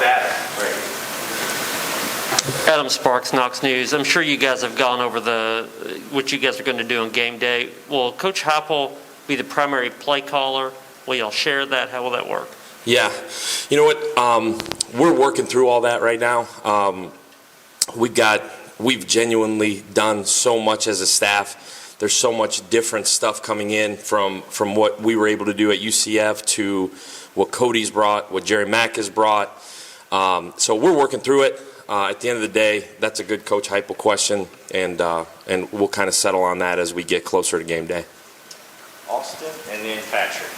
Adam. Right. Adam Sparks, Knox News. I'm sure you guys have gone over what you guys are going to do on game day. Will Coach Heupel be the primary play caller? Will y'all share that? How will that work? Yeah. You know what? We're working through all that right now. We've genuinely done so much as a staff. There's so much different stuff coming in from what we were able to do at UCF to what Cody's brought, what Jerry Mack has brought. So we're working through it. At the end of the day, that's a good Coach Heupel question, and we'll kind of settle on that as we get closer to game day. Austin and then Patrick.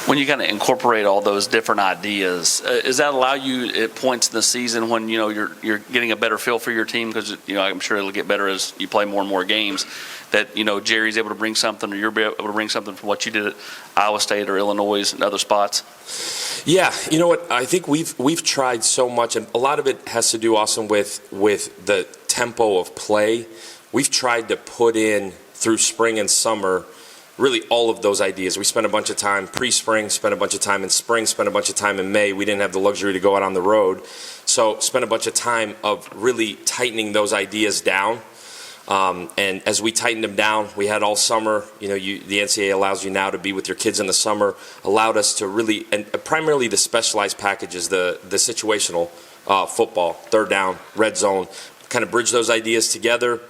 When you kind of incorporate all those different ideas, does that allow you at points in the season when you're getting a better feel for your team? Because I'm sure it'll get better as you play more and more games. That Jerry's able to bring something, or you're able to bring something from what you did at Iowa State or Illinois and other spots. Yeah, you know what? I think we've tried so much, and a lot of it has to do also with the tempo of play. We've tried to put in through spring and summer really all of those ideas. We spent a bunch of time pre-spring, spent a bunch of time in spring, spent a bunch of time in May. We didn't have the luxury to go out on the road. So spent a bunch of time of really tightening those ideas down. And as we tightened them down, we had all summer. The NCAA allows you now to be with your kids in the summer, allowed us to really, and primarily the specialized packages, the situational football, third down, red zone, kind of bridge those ideas together,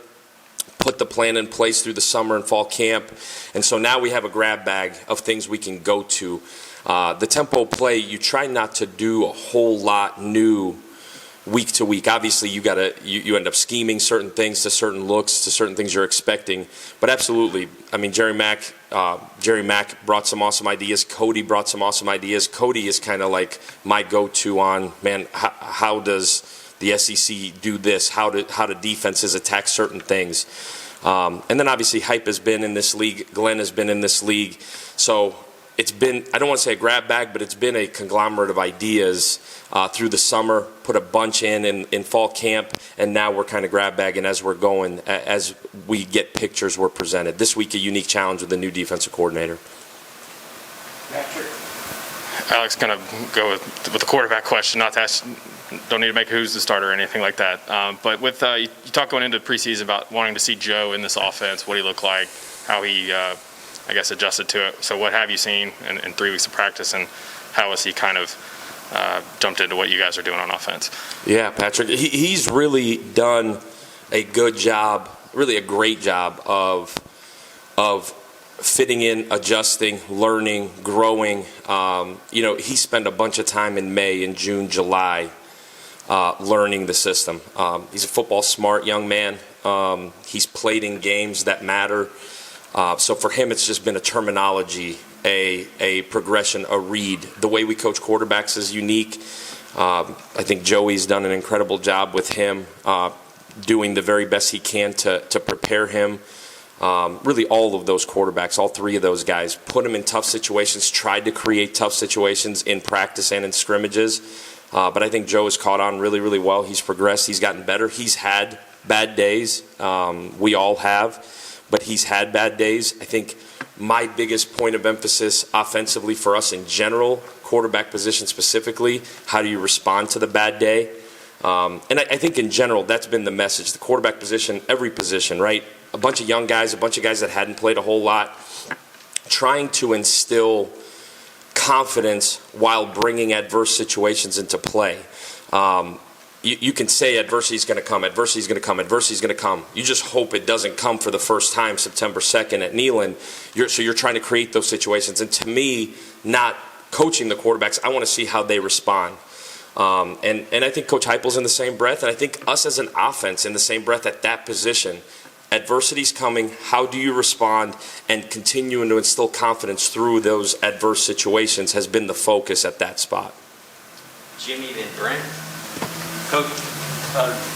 put the plan in place through the summer and fall camp. And so now we have a grab bag of things we can go to. The tempo play, you try not to do a whole lot new week to week. Obviously, you end up scheming certain things to certain looks, to certain things you're expecting. But absolutely, I mean, Jerry Mack brought some awesome ideas. Cody brought some awesome ideas. Cody is kind of like my go-to on, man, how does the SEC do this? How do defenses attack certain things? And then obviously Hype has been in this league. Glenn has been in this league. So it's been, I don't want to say a grab bag, but it's been a conglomerate of ideas through the summer, put a bunch in fall camp, and now we're kind of grab bagging as we're going, as we get pictures we're presented. This week, a unique challenge with the new defensive coordinator. Patrick. Alex, going to go with the quarterback question, not to ask, don't need to make who's the starter or anything like that. But with you talk going into preseason about wanting to see Joe in this offense, what he looked like, how he, adjusted to it. So what have you seen in 3 weeks of practice, and how has he kind of jumped into what you guys are doing on offense? Yeah, Patrick, he's really done a good job, really a great job of fitting in, adjusting, learning, growing. He spent a bunch of time in May and June, July learning the system. He's a football smart young man. He's played in games that matter. So for him, it's just been a terminology, a progression, a read. The way we coach quarterbacks is unique. I think Joey's done an incredible job with him, doing the very best he can to prepare him. Really all of those quarterbacks, all three of those guys, put him in tough situations, tried to create tough situations in practice and in scrimmages. But I think Joe has caught on really, really well. He's progressed. He's gotten better. He's had bad days. We all have. But he's had bad days. I think my biggest point of emphasis offensively for us in general, quarterback position specifically, how do you respond to the bad day? And I think in general, that's been the message. The quarterback position, every position, right? A bunch of young guys, a bunch of guys that hadn't played a whole lot, trying to instill confidence while bringing adverse situations into play. You can say adversity is going to come, adversity is going to come, adversity is going to come. You just hope it doesn't come for the first time September 2nd at Neyland. So you're trying to create those situations. And to me, not coaching the quarterbacks, I want to see how they respond. And I think Coach Heupel's in the same breath, and I think us as an offense in the same breath at that position. Adversity's coming. How do you respond and continuing to instill confidence through those adverse situations has been the focus at that spot. Jimmy, then Brent. Coach,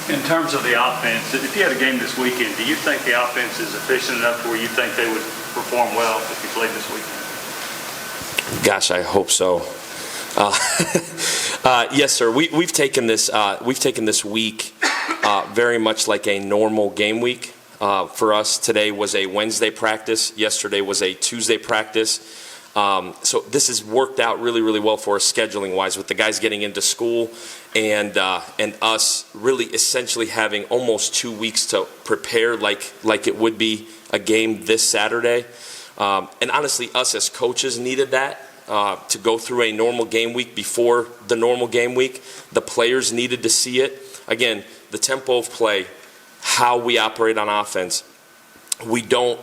in terms of the offense, if you had a game this weekend, do you think the offense is efficient enough to where you think they would perform well if you played this weekend? Gosh, I hope so. Yes, sir. We've taken this week very much like a normal game week. For us, today was a Wednesday practice. Yesterday was a Tuesday practice. So this has worked out really, really well for us scheduling-wise, with the guys getting into school and us really essentially having almost 2 weeks to prepare like it would be a game this Saturday. And honestly, us as coaches needed that to go through a normal game week before the normal game week. The players needed to see it. Again, the tempo of play, how we operate on offense. We don't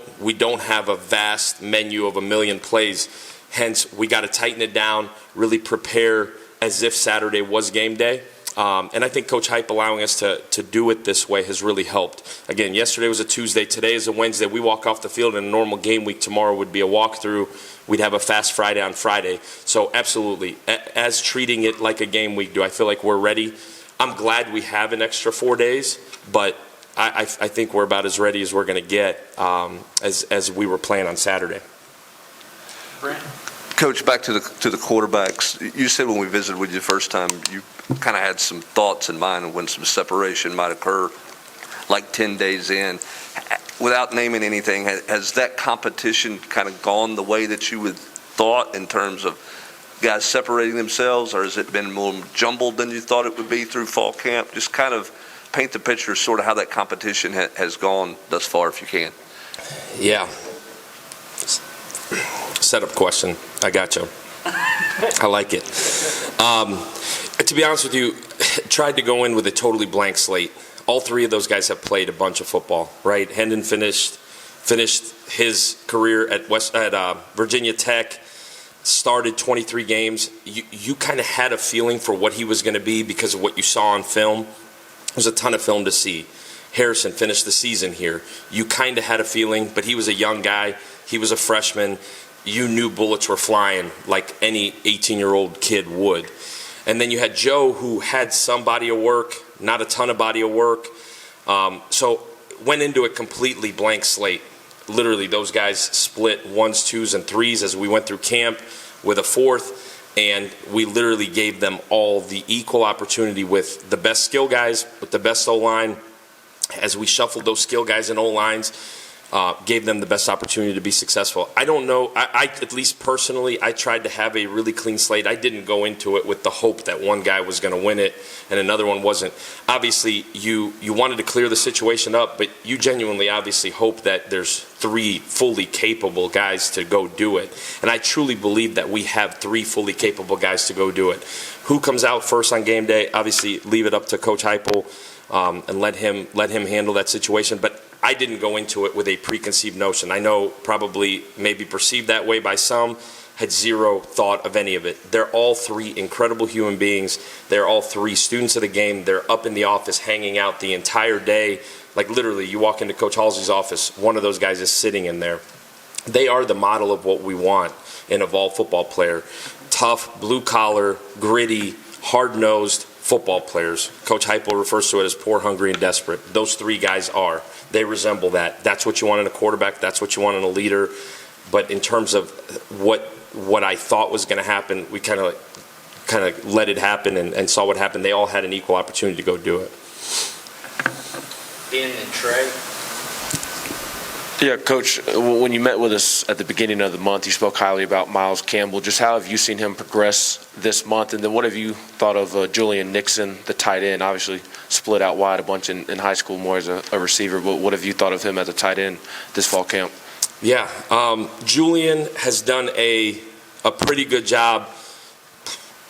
have a vast menu of a million plays. Hence, we got to tighten it down, really prepare as if Saturday was game day. And I think Coach Hype allowing us to do it this way has really helped. Again, yesterday was a Tuesday. Today is a Wednesday. We walk off the field in a normal game week. Tomorrow would be a walkthrough. We'd have a fast Friday on Friday. So absolutely, as treating it like a game week, do I feel like we're ready? I'm glad we have an extra 4 days, but I think we're about as ready as we're going to get as we were playing on Saturday. Brent? Coach, back to the quarterbacks. You said when we visited with you the first time, you kind of had some thoughts in mind of when some separation might occur, like 10 days in. Without naming anything, has that competition kind of gone the way that you would thought in terms of guys separating themselves, or has it been more jumbled than you thought it would be through fall camp? Just kind of paint the picture of sort of how that competition has gone thus far, if you can. Yeah. Setup question. I got you. I like it. To be honest with you, tried to go in with a totally blank slate. All three of those guys have played a bunch of football, right? Hendon finished his career at Virginia Tech, started 23 games. You kind of had a feeling for what he was going to be because of what you saw on film. There's a ton of film to see. Harrison finished the season here. You kind of had a feeling, but he was a young guy. He was a freshman. You knew bullets were flying like any 18-year-old kid would. And then you had Joe, who had some body of work, not a ton of body of work. So went into a completely blank slate. Literally, those guys split ones, twos, and threes as we went through camp with a fourth. And we literally gave them all the equal opportunity with the best skill guys, with the best O-line. As we shuffled those skill guys and O-lines, gave them the best opportunity to be successful. I don't know. I at least personally, I tried to have a really clean slate. I didn't go into it with the hope that one guy was going to win it and another one wasn't. Obviously, you wanted to clear the situation up, but you genuinely obviously hope that there's three fully capable guys to go do it. And I truly believe that we have three fully capable guys to go do it. Who comes out first on game day? Obviously, leave it up to Coach Heupel and let him handle that situation. But I didn't go into it with a preconceived notion. I know probably maybe perceived that way by some, had zero thought of any of it. They're all three incredible human beings. They're all three students of the game. They're up in the office hanging out the entire day. Like literally, you walk into Coach Halsey's office, one of those guys is sitting in there. They are the model of what we want in a Vol football player. Tough, blue-collar, gritty, hard-nosed football players. Coach Heupel refers to it as poor, hungry, and desperate. Those three guys are. They resemble that. That's what you want in a quarterback. That's what you want in a leader. But in terms of what I thought was going to happen, we kind of let it happen and saw what happened. They all had an equal opportunity to go do it. Ben and Trey? Yeah, Coach, when you met with us at the beginning of the month, you spoke highly about Miles Campbell. Just how have you seen him progress this month? And then what have you thought of Julian Nixon, the tight end? Obviously split out wide a bunch in high school more as a receiver, but what have you thought of him as a tight end this fall camp? Yeah, Julian has done a pretty good job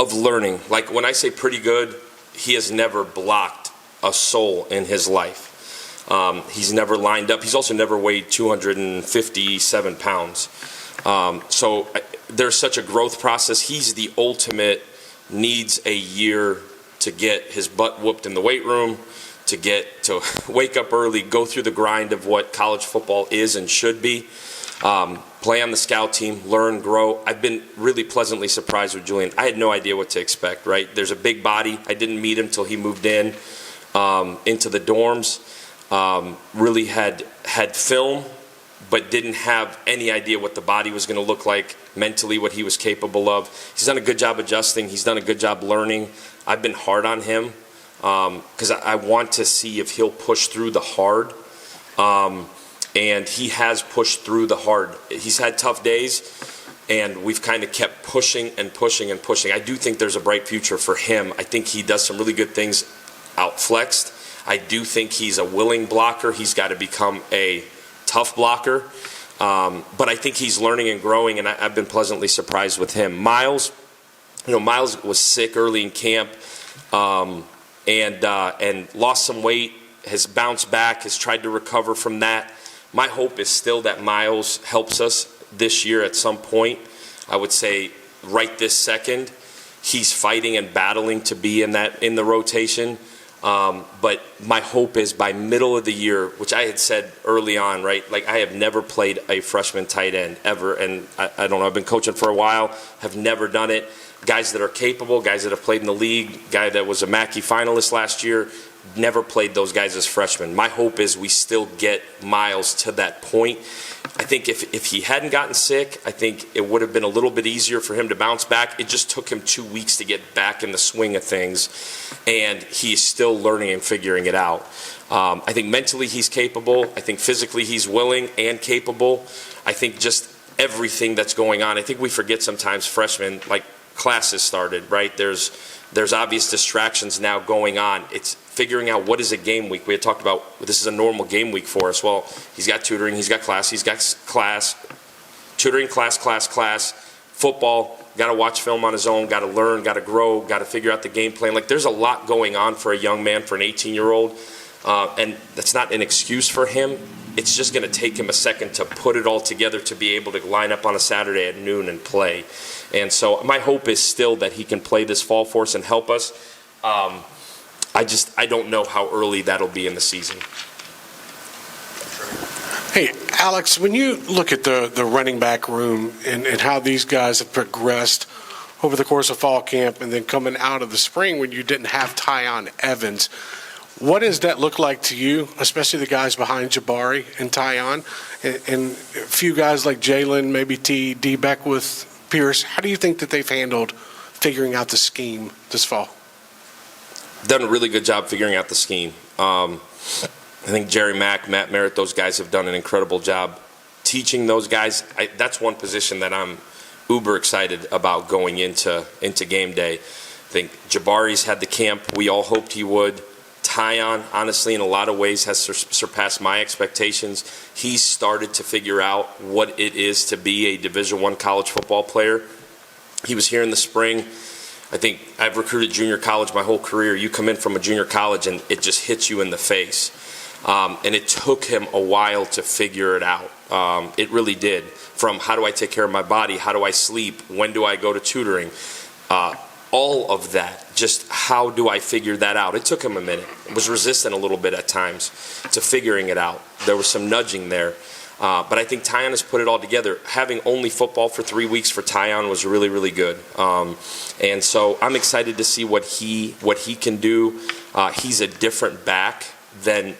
of learning. Like when I say pretty good, he has never blocked a soul in his life. He's never lined up. He's also never weighed 257 pounds. So there's such a growth process. He's the ultimate, needs a year to get his butt whooped in the weight room, to wake up early, go through the grind of what college football is and should be, play on the scout team, learn, grow. I've been really pleasantly surprised with Julian. I had no idea what to expect, right? There's a big body. I didn't meet him till he moved into the dorms. Really had film, but didn't have any idea what the body was going to look like, mentally what he was capable of. He's done a good job adjusting. He's done a good job learning. I've been hard on him because I want to see if he'll push through the hard. And he has pushed through the hard. He's had tough days, and we've kind of kept pushing and pushing and pushing. I do think there's a bright future for him. I think he does some really good things out flexed. I do think he's a willing blocker. He's got to become a tough blocker. But I think he's learning and growing, and I've been pleasantly surprised with him. Miles was sick early in camp and lost some weight, has bounced back, has tried to recover from that. My hope is still that Miles helps us this year at some point. I would say right this second, he's fighting and battling to be in the rotation. But my hope is by middle of the year, which I had said early on, right? Like I have never played a freshman tight end ever, and I don't know. I've been coaching for a while, have never done it. Guys that are capable, guys that have played in the league, guy that was a Mackey finalist last year, never played those guys as freshmen. My hope is we still get Miles to that point. I think if he hadn't gotten sick, I think it would have been a little bit easier for him to bounce back. It just took him 2 weeks to get back in the swing of things, and he's still learning and figuring it out. I think mentally he's capable. I think physically he's willing and capable. I think just everything that's going on. I think we forget sometimes freshmen, like classes started, right? There's obvious distractions now going on. It's figuring out what is a game week. We had talked about this is a normal game week for us. Well, he's got tutoring, he's got class, tutoring, class, football, got to watch film on his own, got to learn, got to grow, got to figure out the game plan. Like there's a lot going on for a young man, for an 18-year-old, and that's not an excuse for him. It's just going to take him a second to put it all together to be able to line up on a Saturday at noon and play. And so my hope is still that he can play this fall for us and help us. I don't know how early that'll be in the season. Hey, Alex, when you look at the running back room and how these guys have progressed over the course of fall camp and then coming out of the spring when you didn't have Tyon Evans, what does that look like to you, especially the guys behind Jabari and Tyon, and a few guys like Jalen, maybe D. Beckwith, Pierce? How do you think that they've handled figuring out the scheme this fall? Done a really good job figuring out the scheme. I think Jerry Mack, Matt Merritt, those guys have done an incredible job teaching those guys. That's one position that I'm uber excited about going into game day. I think Jabari's had the camp we all hoped he would. Tyon, honestly, in a lot of ways has surpassed my expectations. He's started to figure out what it is to be a Division I college football player. He was here in the spring. I think I've recruited junior college my whole career. You come in from a junior college and it just hits you in the face. And it took him a while to figure it out. It really did. From how do I take care of my body? How do I sleep? When do I go to tutoring? All of that. Just how do I figure that out? It took him a minute. It was resistant a little bit at times to figuring it out. There was some nudging there. But I think Tyon has put it all together. Having only football for 3 weeks for Tyon was really, really good. And so I'm excited to see what he can do. He's a different back than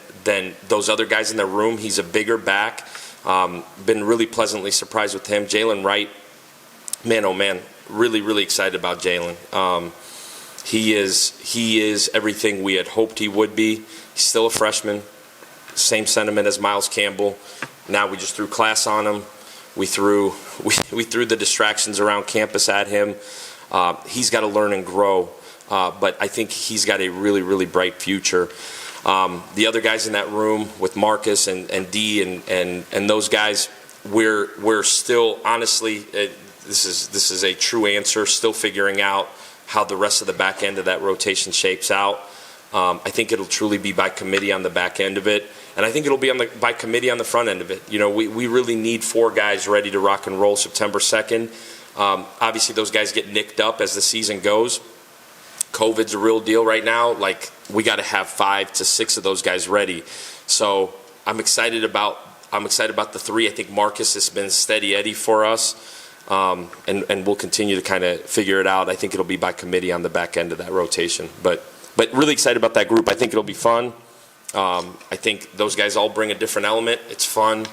those other guys in the room. He's a bigger back. Been really pleasantly surprised with him. Jalen Wright, man, oh man, really, really excited about Jalen. He is everything we had hoped he would be. He's still a freshman. Same sentiment as Miles Campbell. Now we just threw class on him. We threw the distractions around campus at him. He's got to learn and grow, but I think he's got a really, really bright future. The other guys in that room with Marcus and D and those guys, we're still honestly this is a true answer. Still figuring out how the rest of the back end of that rotation shapes out. I think it'll truly be by committee on the back end of it. And I think it'll be by committee on the front end of it. You know, we really need 4 guys ready to rock and roll September 2nd. Obviously, those guys get nicked up as the season goes. COVID's a real deal right now. Like, we got to have 5 to 6 of those guys ready. So I'm excited about the 3. I think Marcus has been steady Eddie for us. And we'll continue to kind of figure it out. I think it'll be by committee on the back end of that rotation. But really excited about that group. I think it'll be fun. I think those guys all bring a different element. It's fun.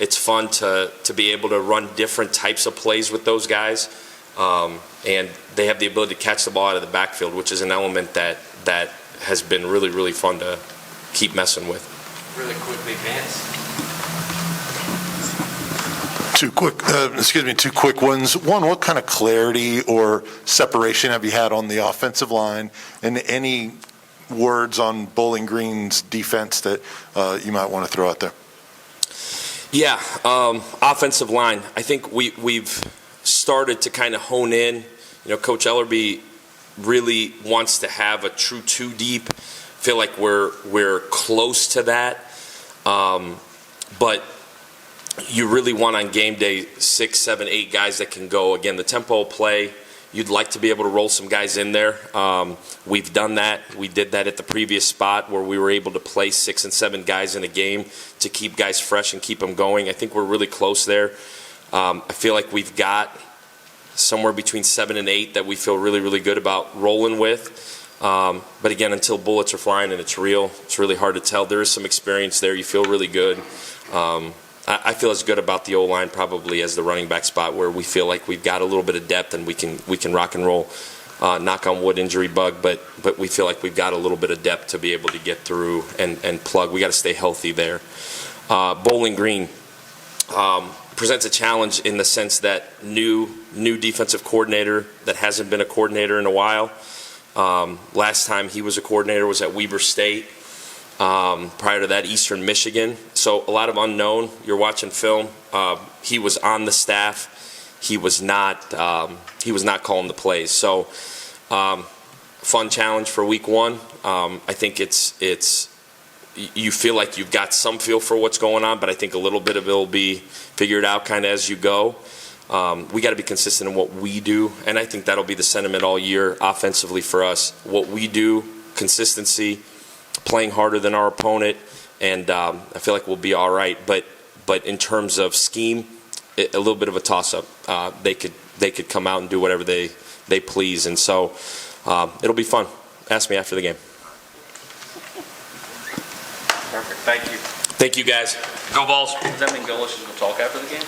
It's fun to be able to run different types of plays with those guys. And they have the ability to catch the ball out of the backfield, which is an element that has been really, really fun to keep messing with. Really quickly, Vance. Two quick ones. One, what kind of clarity or separation have you had on the offensive line, and any words on Bowling Green's defense that you might want to throw out there? Yeah, offensive line. I think we've started to kind of hone in. Coach Ellerby really wants to have a true two deep. Feel like we're close to that, but you really want on game day 6, 7, 8 guys that can go. Again, the tempo play, you'd like to be able to roll some guys in there. We've done that. We did that at the previous spot where we were able to play 6 and 7 guys in a game to keep guys fresh and keep them going. I think we're really close there. I feel like we've got somewhere between 7 and 8 that we feel really, really good about rolling with. But again, until bullets are flying and it's real, it's really hard to tell. There is some experience there. You feel really good. I feel as good about the O-line probably as the running back spot, where we feel like we've got a little bit of depth and we can rock and roll. Knock on wood, injury bug, but we feel like we've got a little bit of depth to be able to get through and plug. We got to stay healthy there. Bowling Green presents a challenge in the sense that new defensive coordinator that hasn't been a coordinator in a while. Last time he was a coordinator was at Weber State. Prior to that, Eastern Michigan. So a lot of unknown. You're watching film. He was on the staff. He was not calling the plays. So fun challenge for week 1. I think it's you feel like you've got some feel for what's going on, but I think a little bit of it will be figured out kind of as you go. We got to be consistent in what we do, and I think that'll be the sentiment all year offensively for us. What we do, consistency, playing harder than our opponent, and I feel like we'll be all right. But in terms of scheme, a little bit of a toss-up. They could come out and do whatever they please, and so it'll be fun. Ask me after the game. Perfect. Thank you. Thank you, guys. Go Vols. Does that mean Golesh is going to talk after the game?